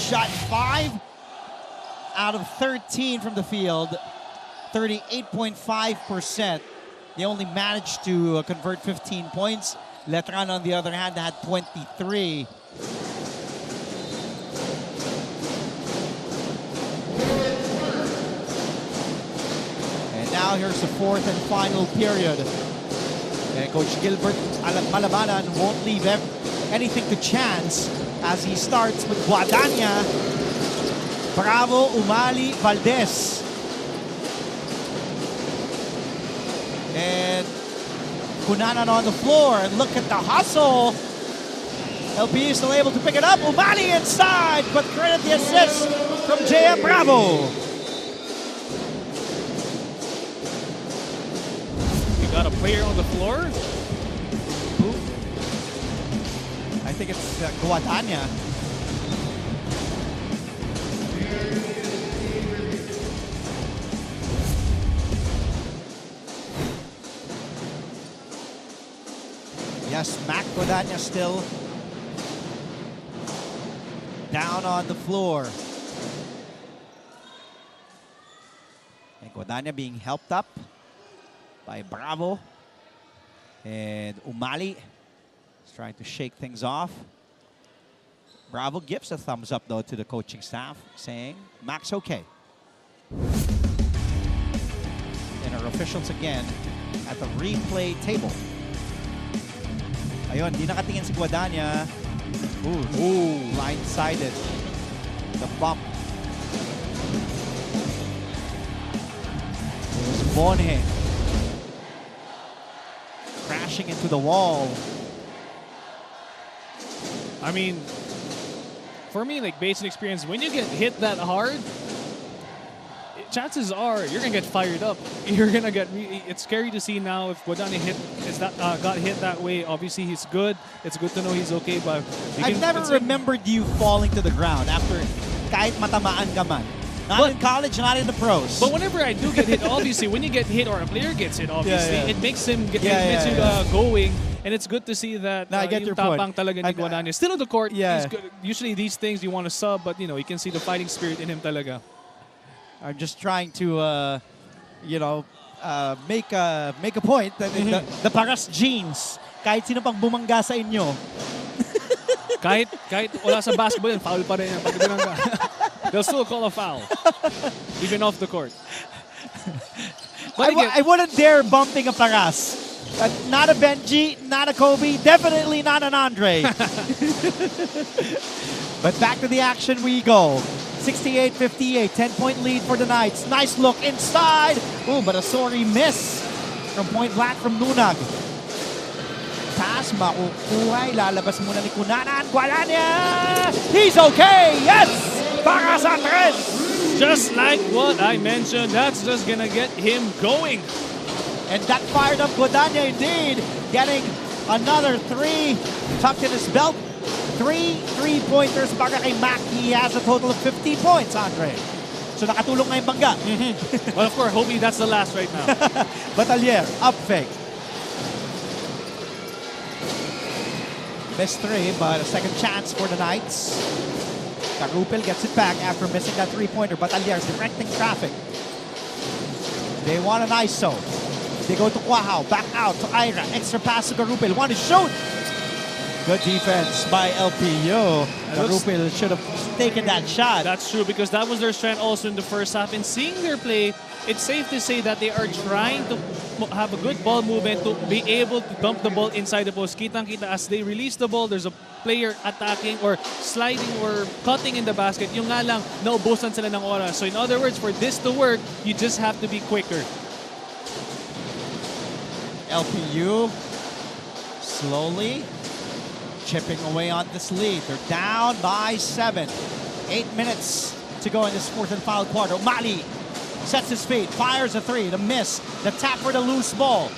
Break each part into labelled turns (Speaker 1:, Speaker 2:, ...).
Speaker 1: shot 5 out of 13 from the field, 38.5%. They only managed to convert 15 points. Letran, on the other hand, had 23. And now here's the fourth and final period. And Coach Gilbert Malabanan won't leave anything to chance as he starts with Guadagna, Bravo, Umali, Valdez. And Cunanan on the floor, and look at the hustle. LPU still able to pick it up. Umali inside, but credit the assist from JM Bravo.
Speaker 2: You got a player on the floor?
Speaker 1: Who? I think it's Guadagna. Yes, Mac Guadagna still down on the floor. And Guadagna being helped up by Bravo. And Umali is trying to shake things off. Bravo gives a thumbs up though to the coaching staff, saying, Mac's okay. And our officials again at the replay table. Ayun, di nakatingin si Guadagna. Ooh, blindsided. The bump. It was Bonhe crashing into the wall.
Speaker 2: I mean, for me, like, based on experience, when you get hit that hard, chances are you're gonna get fired up. You're gonna get. It's scary to see now if Guadagna got hit that way. Obviously, he's good. It's good to know he's okay. But
Speaker 1: I've never remembered you falling to the ground after kahit matamaan ka man. Not in college, not in the pros.
Speaker 2: But whenever I do get hit, obviously, when you get hit or a player gets hit, obviously, it makes him going. And it's good to see that
Speaker 1: I get your point.
Speaker 2: Talaga ni Guadagna. Still on the court.
Speaker 1: Yeah.
Speaker 2: He's good. Usually these things you want to sub, but you know you can see the fighting spirit in him talaga.
Speaker 1: I'm just trying to, make a point that the Paras genes, kahit sino pang bumangga sa inyo.
Speaker 2: kahit wala sa basketball yan, foul pa rin yan. Pag binangga. They'll still call a foul, even off the court. But
Speaker 1: I wouldn't dare bumping a Paras. Not a Benji, not a Kobe, definitely not an Andre. But back to the action we go. 68-58, 10-point lead for the Knights. Nice look inside. Ooh, but a sorry miss from point blank from Nunag. Pass, makukuha. Lalabas muna ni Cunanan. Guadagna! He's okay! Yes! Para sa tres!
Speaker 2: Just like what I mentioned, that's just gonna get him going.
Speaker 1: And that fired up Guadagna indeed. Getting another 3 tucked in his belt. 3 3-pointers para kay Mac. He has a total of 50 points, Andre. So nakatulong na yung bangga.
Speaker 2: Well, of course, hoping that's the last right now.
Speaker 1: Batalier, up fake. Missed 3, but a second chance for the Knights. Carupel gets it back after missing that 3-pointer. Batalier is directing traffic. They want an ISO. They go to Quahao, back out to Ira. Extra pass to Carupel. Want to shoot. Good defense by LPU. Carupel should have taken that shot.
Speaker 2: That's true, because that was their strength also in the first half. And seeing their play, it's safe to say that they are trying to have a good ball movement to be able to dump the ball inside the post. Kitang-kita as they release the ball, there's a player attacking or sliding or cutting in the basket. Yung nga lang, naubusan sila ng oras. So in other words, for this to work, you just have to be quicker.
Speaker 1: LPU slowly chipping away on this lead. They're down by 7. 8 minutes to go in this fourth and final quarter. Umali sets his feet, fires a 3, the miss, the tap for the loose ball.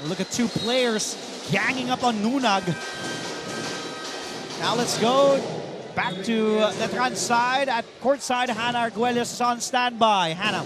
Speaker 1: Look at 2 players ganging up on Nunag. Now let's go back to Letran side at courtside. Hannah Arguelles is on standby. Hannah.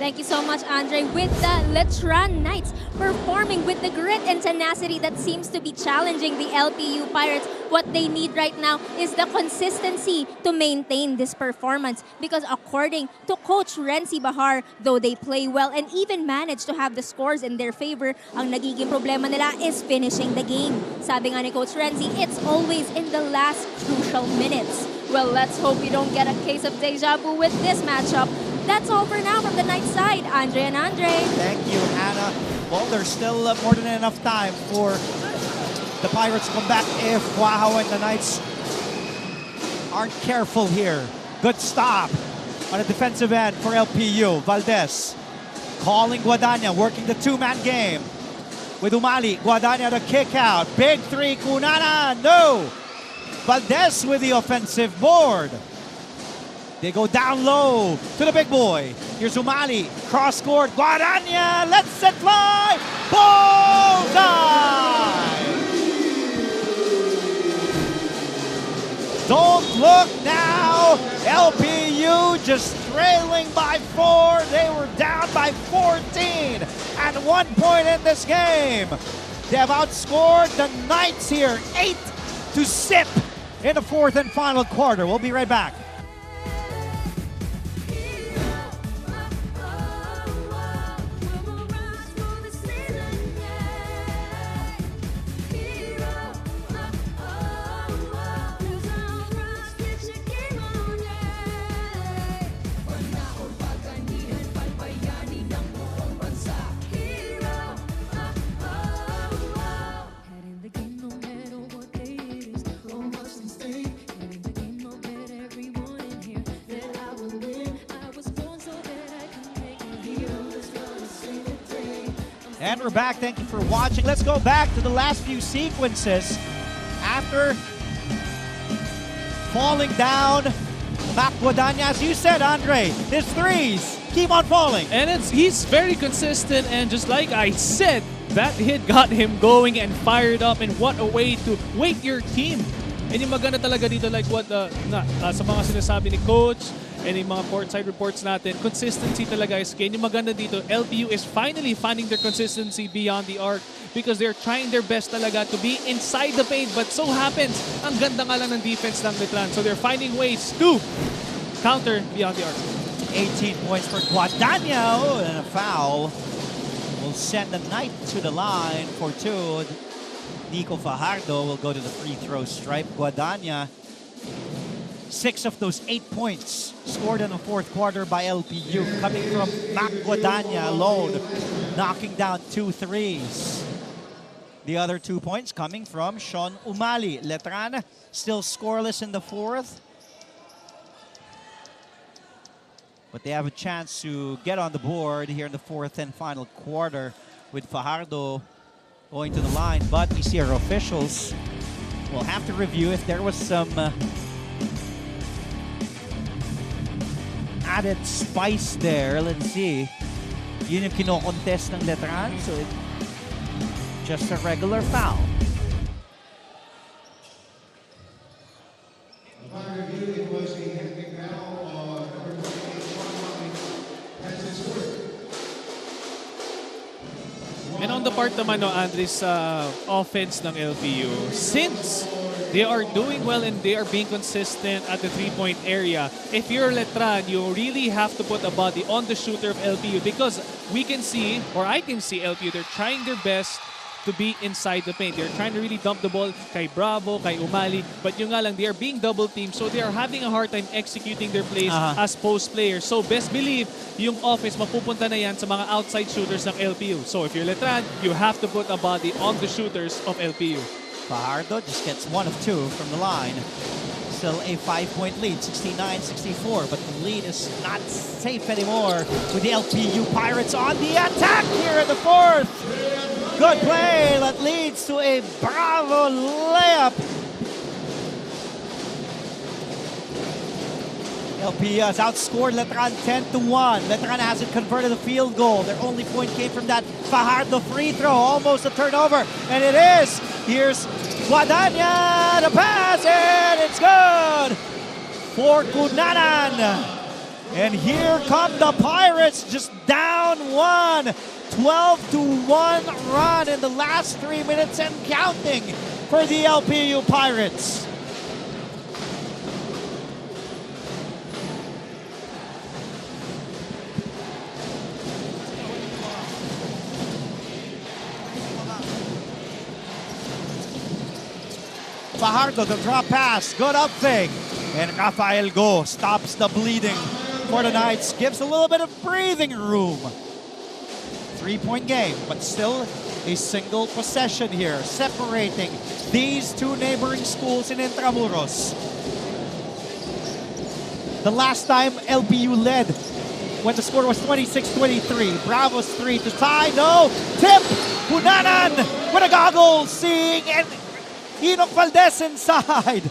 Speaker 3: Thank you so much, Andre. With the Letran Knights performing with the grit and tenacity that seems to be challenging the LPU Pirates, what they need right now is the consistency to maintain this performance. Because according to Coach Renzi Bahar, though they play well and even manage to have the scores in their favor, ang nagiging problema nila is finishing the game. Sabi nga ni Coach Renzi, it's always in the last crucial minutes. Well, let's hope we don't get a case of deja vu with this matchup. That's all for now from the Knights side. Andre and Andre.
Speaker 1: Thank you, Hannah. Well, there's still more than enough time for the Pirates to come back if Wow and the Knights aren't careful here. Good stop on a defensive end for LPU. Valdez calling Guadagna, working the two-man game with Umali. Guadagna the kick out. Big three, Kunana, no! Valdez with the offensive board. They go down low to the big boy. Here's Umali, cross court, Guadagna lets it fly. Bullseye! Don't look now. LPU just trailing by 4. They were down by 14 at 1 point in this game. They have outscored the Knights here 8-6 in the fourth and final quarter. We'll be right back. And we're back. Thank you for watching. Let's go back to the last few sequences. After falling down, Mac Guadagna, as you said, Andre, his threes keep on falling.
Speaker 2: And he's very consistent, and just like I said, that hit got him going and fired up, and what a way to weight your team. And yung maganda talaga dito, like what sa mga sinasabi ni Coach, and yung mga courtside reports natin, consistency talaga is key. Yung maganda dito, LPU is finally finding their consistency beyond the arc because they're trying their best talaga to be inside the paint. But so happens, ang ganda nga lang ng defense ng Letran. So they're finding ways to counter beyond the arc.
Speaker 1: 18 points for Guadagna, and a foul will send the Knight to the line for 2. Nico Fajardo will go to the free throw stripe. Guadagna, 6 of those 8 points scored in the fourth quarter by LPU, coming from Mac Guadagna alone, knocking down 2 threes. The other 2 points coming from Sean Umali. Letran still scoreless in the fourth, but they have a chance to get on the board here in the fourth and final quarter with Fajardo going to the line. But we see our officials will have to review if there was some added spice there. Let's see. Yun yung kino-contest ng Letran, so it's just a regular foul.
Speaker 2: And on the part naman, Andres, offense ng LPU, since they are doing well and they are being consistent at the three-point area, if you're Letran, you really have to put a body on the shooter of LPU because we can see, or I can see LPU, they're trying their best to be inside the paint. They're trying to really dump the ball kay Bravo, kay Umali, but yung nga lang, they are being double-teamed, so they are having a hard time executing their plays as post players. So best believe, yung offense mapupunta na yan sa mga outside shooters ng LPU. So if you're Letran, you have to put a body on the shooters of LPU.
Speaker 1: Fajardo just gets 1 of 2 from the line. Still a 5-point lead, 69-64, but the lead is not safe anymore with the LPU Pirates on the attack here in the fourth. Good play that leads to a Bravo layup. LPU has outscored Letran 10-1. Letran hasn't converted a field goal. Their only point came from that Fajardo free throw, almost a turnover, and it is. Here's Guadagna, the pass, and it's good for Kunanan. And here come the Pirates, just down one. 12-1 run in the last 3 minutes and counting for the LPU Pirates. Fajardo, the drop pass, good up fake. And Rafael Go stops the bleeding for the Knights, gives a little bit of breathing room. 3-point game, but still a single possession here, separating these two neighboring schools in Intramuros. The last time LPU led when the score was 26-23. Bravos 3 to tie, no, tip! Hunanan with a goggle, seeing, and Enoch Valdez inside.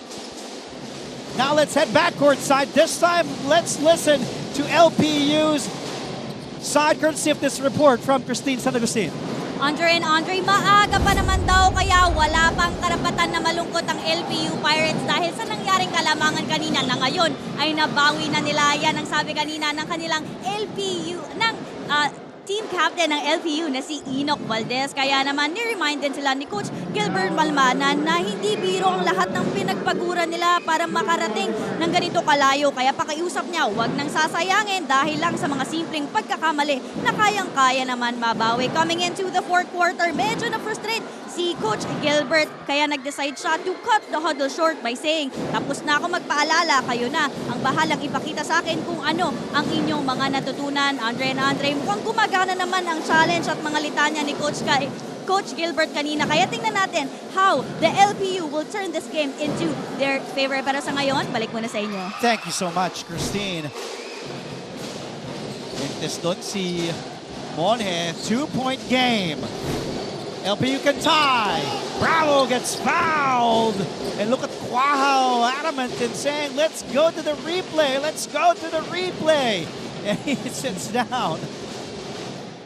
Speaker 1: Now let's head back courtside. This time, let's listen to LPU's side courtesy of this report from Christine San Agustin.
Speaker 4: Andre, maaga pa naman daw kaya wala pang karapatan na malungkot ang LPU Pirates dahil sa nangyaring kalamangan kanina na ngayon ay nabawi na nila. Yan ang sabi kanina ng kanilang LPU, ng team captain ng LPU na si Enoch Valdez. Kaya naman ni-remind din sila ni Coach Gilbert Malmanan na hindi biro ang lahat ng pinagpaguran nila para makarating ng ganito kalayo. Kaya pakiusap niya, huwag nang sasayangin dahil lang sa mga simpleng pagkakamali na kayang-kaya naman mabawi. Coming into the fourth quarter, medyo na-frustrate si Coach Gilbert. Kaya nag-decide siya to cut the huddle short by saying, tapos na ako magpaalala, kayo na ang bahalang ipakita sa akin kung ano ang inyong mga natutunan. Andre, mukhang gumagana naman ang challenge at mga litanya ni Coach Gilbert kanina. Kaya tingnan natin how the LPU will turn this game into their favor. Pero sa ngayon, balik muna sa inyo.
Speaker 1: Thank you so much, Christine. Mintis doon si Monje, 2-point game. LPU can tie. Bravo gets fouled. And look at Quaho adamant in saying, let's go to the replay. Let's go to the replay. And he sits down.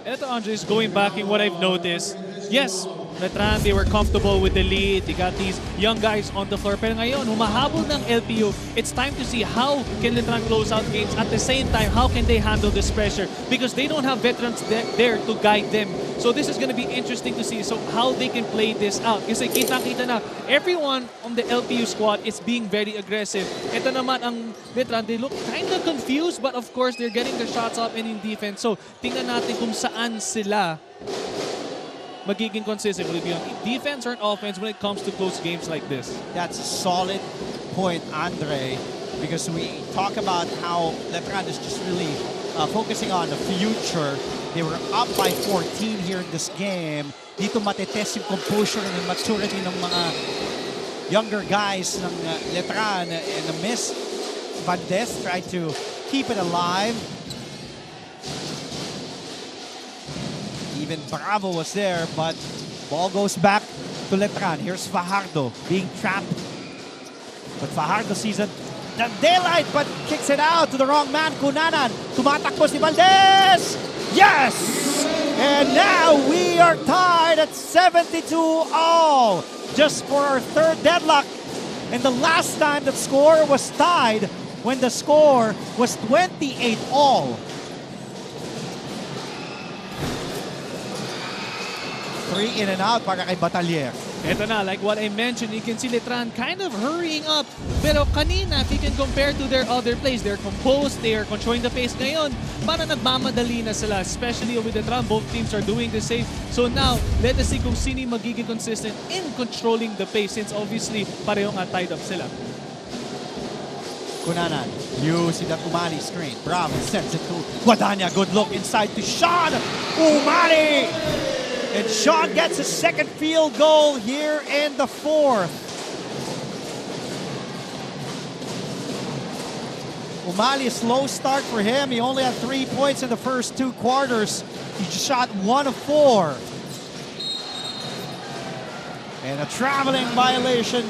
Speaker 2: Ito, Andre, is going back in what I've noticed. Yes, Letran, they were comfortable with the lead. They got these young guys on the floor. Pero ngayon, humahabol ng LPU. It's time to see how can Letran close out games. At the same time, how can they handle this pressure? Because they don't have veterans there to guide them. So this is going to be interesting to see how they can play this out. Kasi kita-kita na, everyone on the LPU squad is being very aggressive. Ito naman ang Letran, they look kind of confused, but of course, they're getting their shots up and in defense. So tingnan natin kung saan sila magiging consistent. Will it be on defense or on offense when it comes to close games like this?
Speaker 1: That's a solid point, Andre, because we talk about how Letran is just really focusing on the future. They were up by 14 here in this game. Dito matitest yung composure and maturity ng mga younger guys ng Letran. And the miss, Valdez tried to keep it alive. Even Bravo was there, but ball goes back to Letran. Here's Fajardo being trapped. But Fajardo sees the daylight, but kicks it out to the wrong man, Cunanan. Tumatakbo si Valdez! Yes! And now we are tied at 72-all. Just for our third deadlock. And the last time that score was tied when the score was 28-all. 3 in and out para kay Batalier.
Speaker 2: Ito na, like what I mentioned, you can see Letran kind of hurrying up. Pero kanina, if you can compare to their other plays, they're composed, they are controlling the pace. Ngayon, parang nagmamadali na sila, especially with Letran. Both teams are doing the same. So now, let us see kung sino magiging consistent in controlling the pace since obviously pareho nga tied up sila.
Speaker 1: Cunanan, you see that Umali screen. Bravo sends it to Guadagna. Good look inside to Sean Umali. And Sean gets his second field goal here in the fourth. Umali, a slow start for him. He only had 3 points in the first 2 quarters. He just shot 1 of 4. And a traveling violation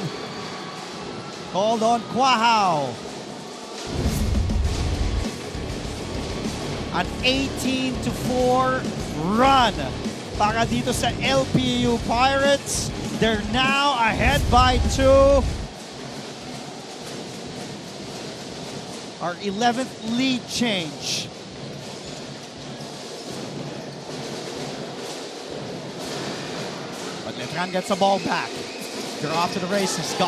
Speaker 1: called on Quahao. An 18-4 run para dito sa LPU Pirates. They're now ahead by 2. Our 11th lead change. But Letran gets the ball back. They're off to the races. Go!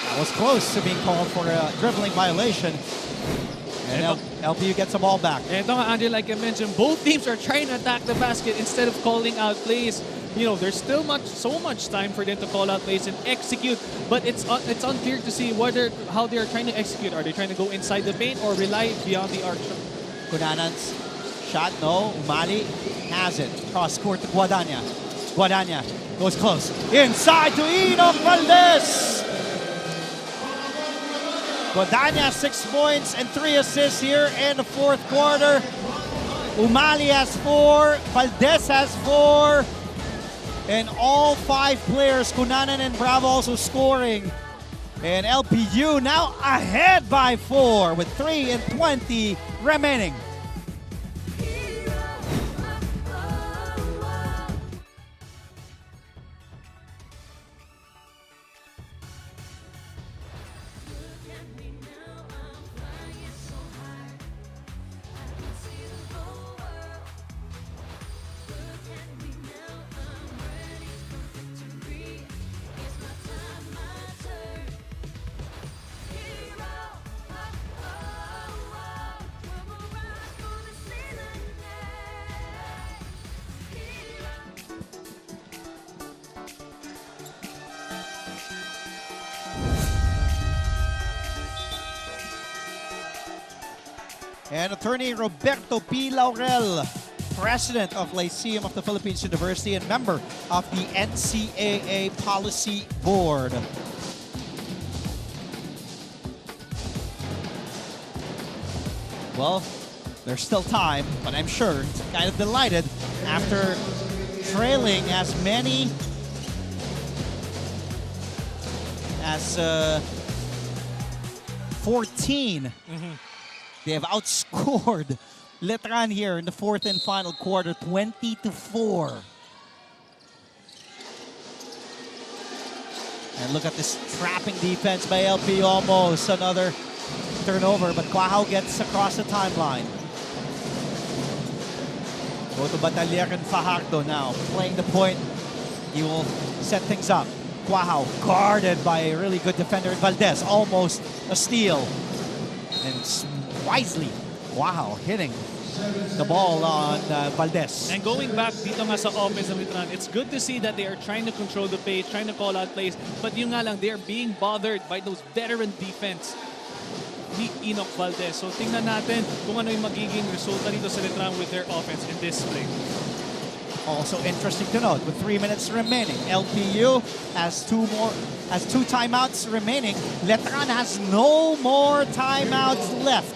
Speaker 1: That was close to being called for a dribbling violation. And LPU gets the ball back.
Speaker 2: And Andrew, like I mentioned, both teams are trying to attack the basket instead of calling out plays. You know, there's still so much time for them to call out plays and execute, but it's unclear to see how they're trying to execute. Are they trying to go inside the paint or rely beyond the arc?
Speaker 1: Kunanan's shot, no. Umali has it. Cross court to Guadagna. Guadagna goes close. Inside to Enoch Valdez. Guadagna 6 points and 3 assists here in the fourth quarter. Umali has 4. Valdez has 4. And all 5 players, Cunanan and Bravo, also scoring. And LPU now ahead by 4 with 3:20 remaining. And attorney Roberto P. Laurel, president of Lyceum of the Philippines University and member of the NCAA Policy Board. Well, there's still time, but I'm sure it's kind of delighted after trailing as many as 14. They have outscored Letran here in the fourth and final quarter, 20-4. And look at this trapping defense by LP, almost another turnover, but Quahao gets across the timeline. Go to Batalier and Fajardo now, playing the point. He will set things up. Quahao guarded by a really good defender, Valdez, almost a steal. And wisely, Quahao hitting the ball on Valdez.
Speaker 2: And going back dito nga sa offense ng Letran, it's good to see that they are trying to control the pace, trying to call out plays, but yun nga lang, they are being bothered by those veteran defense ni Enoch Valdez. So tingnan natin kung ano yung magiging resulta dito sa Letran with their offense in this play.
Speaker 1: Also interesting to note, with 3 minutes remaining, LPU has two timeouts remaining. Letran has no more timeouts left.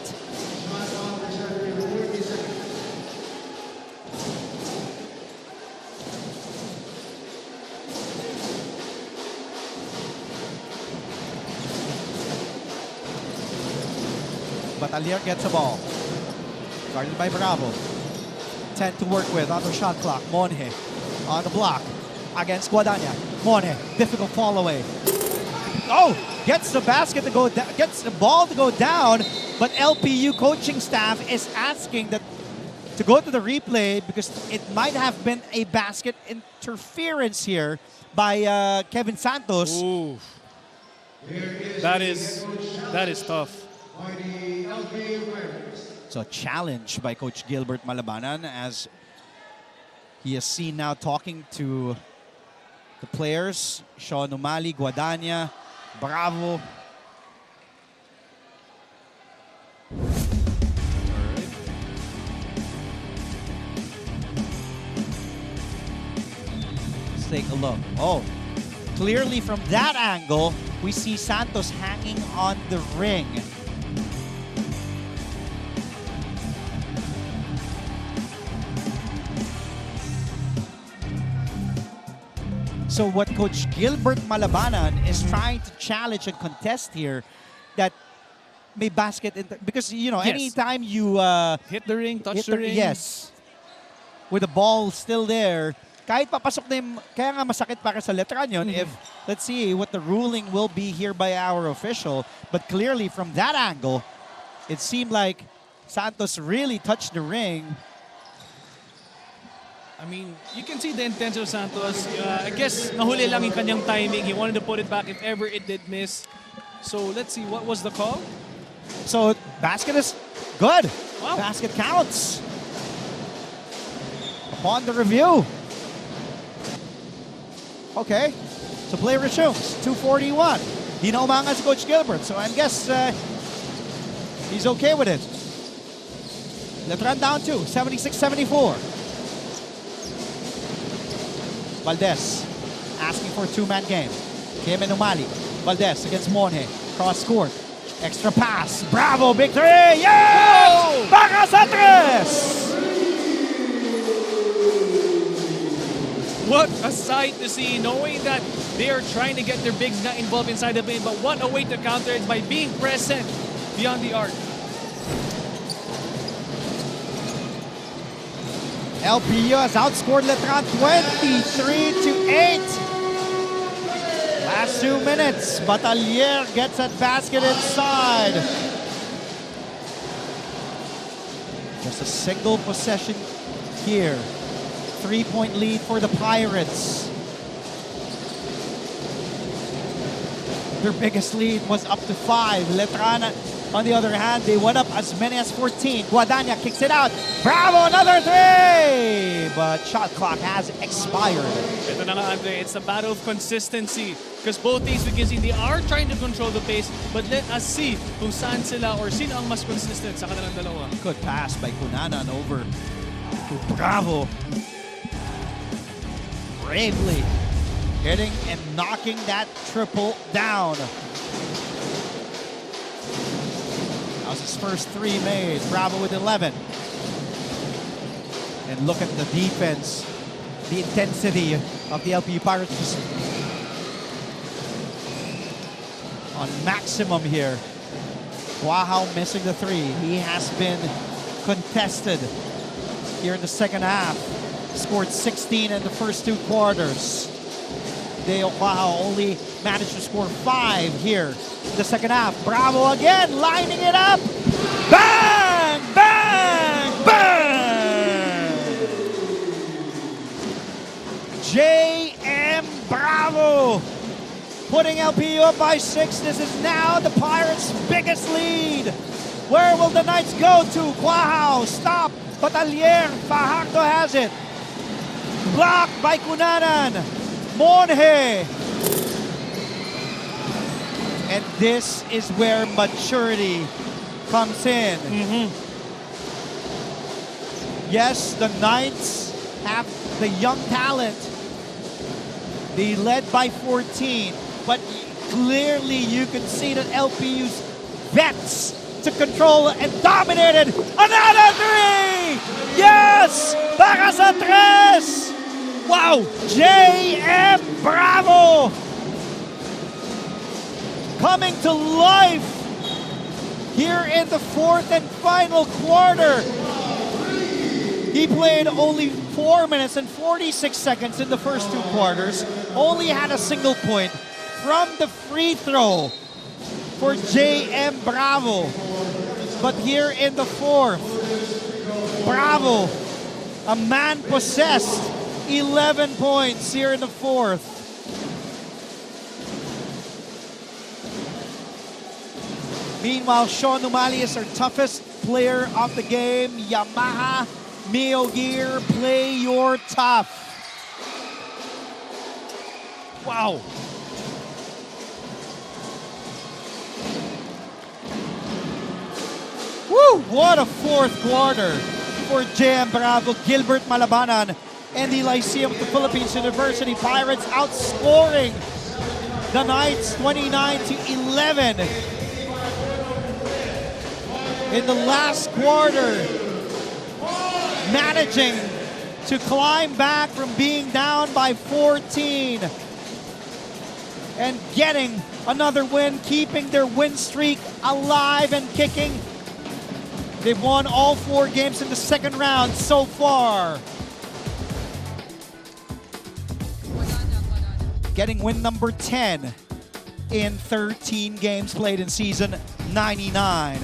Speaker 1: Batalier gets the ball. Guarded by Bravo. 10 to work with on the shot clock. Monje on the block against Guadagna. Monje, difficult fall away. Oh, gets the basket to go down, gets the ball to go down, but LPU coaching staff is asking that to go to the replay because it might have been a basket interference here by Kevin Santos.
Speaker 2: Ooh. That is tough.
Speaker 1: So a challenge by Coach Gilbert Malabanan as he is seen now talking to the players. Sean Umali, Guadagna, Bravo. Let's take a look. Oh, clearly from that angle, we see Santos hanging on the ring. So what Coach Gilbert Malabanan is trying to challenge and contest here, that may basket, because, you know,
Speaker 2: Yes.
Speaker 1: anytime you
Speaker 2: Hit the ring, touch
Speaker 1: hit
Speaker 2: the ring.
Speaker 1: yes, with the ball still there, kahit papasok na yung, kaya nga masakit para sa Letran yun if, let's see what the ruling will be here by our official. But clearly from that angle, it seemed like Santos really touched the ring.
Speaker 2: I mean, you can see the intent of Santos. I guess nahuli lang yung kanyang timing. He wanted to put it back if ever it did miss. So let's see, what was the call?
Speaker 1: So basket is good.
Speaker 2: Wow.
Speaker 1: Basket counts. Upon the review. Okay, so play resumes. 2:41. Di na umangat si Coach Gilbert, so I guess he's okay with it. Letran down 2, 76-74. Valdez asking for a two-man game. Kim and Umali. Valdez against Monje. Cross court. Extra pass. Bravo, big three. Yes! Baka sa tres!
Speaker 2: What a sight to see, knowing that they are trying to get their bigs not involved inside the paint, but what a way to counter it by being present beyond the arc.
Speaker 1: LPU has outscored Letran 23-8. Last 2 minutes, Batalier gets that basket inside. Just a single possession here. 3-point lead for the Pirates. Their biggest lead was up to 5. Letran, on the other hand, they went up as many as 14. Guadagna kicks it out. Bravo, another 3! But shot clock has expired.
Speaker 2: Ito na nga, Andre, it's a battle of consistency. Because both teams, we can see they are trying to control the pace, but let us see kung saan sila or sino ang mas consistent sa kanilang dalawa.
Speaker 1: Good pass by Cunanan over to Bravo. Bravely hitting and knocking that triple down. That was his first 3 made. Bravo with 11. And look at the defense, the intensity of the LPU Pirates just on maximum here. Guahao missing the 3. He has been contested here in the second half. Scored 16 in the first 2 quarters. Dale Guahao only managed to score 5 here in the second half. Bravo again, lining it up. Bang! Bang! Bang! J.M. Bravo putting LPU up by 6. This is now the Pirates' biggest lead. Where will the Knights go to? Guahao, stop. Batalier, Fajardo has it. Blocked by Cunanan. Monje. And this is where maturity comes in. Yes, the Knights have the young talent. They led by 14, but clearly you can see that LPU's vets to control and dominated. Another 3! Yes! Para sa tres! Wow! J.M. Bravo! Coming to life here in the 4th and final quarter. He played only 4 minutes and 46 seconds in the first 2 quarters. Only had a single point from the free throw for J.M. Bravo. But here in the 4th, Bravo, a man possessed, 11 points here in the 4th. Meanwhile, Sean Umali is our toughest player of the game. Yamaha Mio Gear, play your tough. Wow. Woo! What a 4th quarter for JM Bravo, Gilbert Malabanan, and the Lyceum of the Philippines University Pirates outscoring the Knights 29-11 in the last quarter, managing to climb back from being down by 14 and getting another win, keeping their win streak alive and kicking. They've won all 4 games in the second round so far. getting win number 10 in 13 games played in season 99.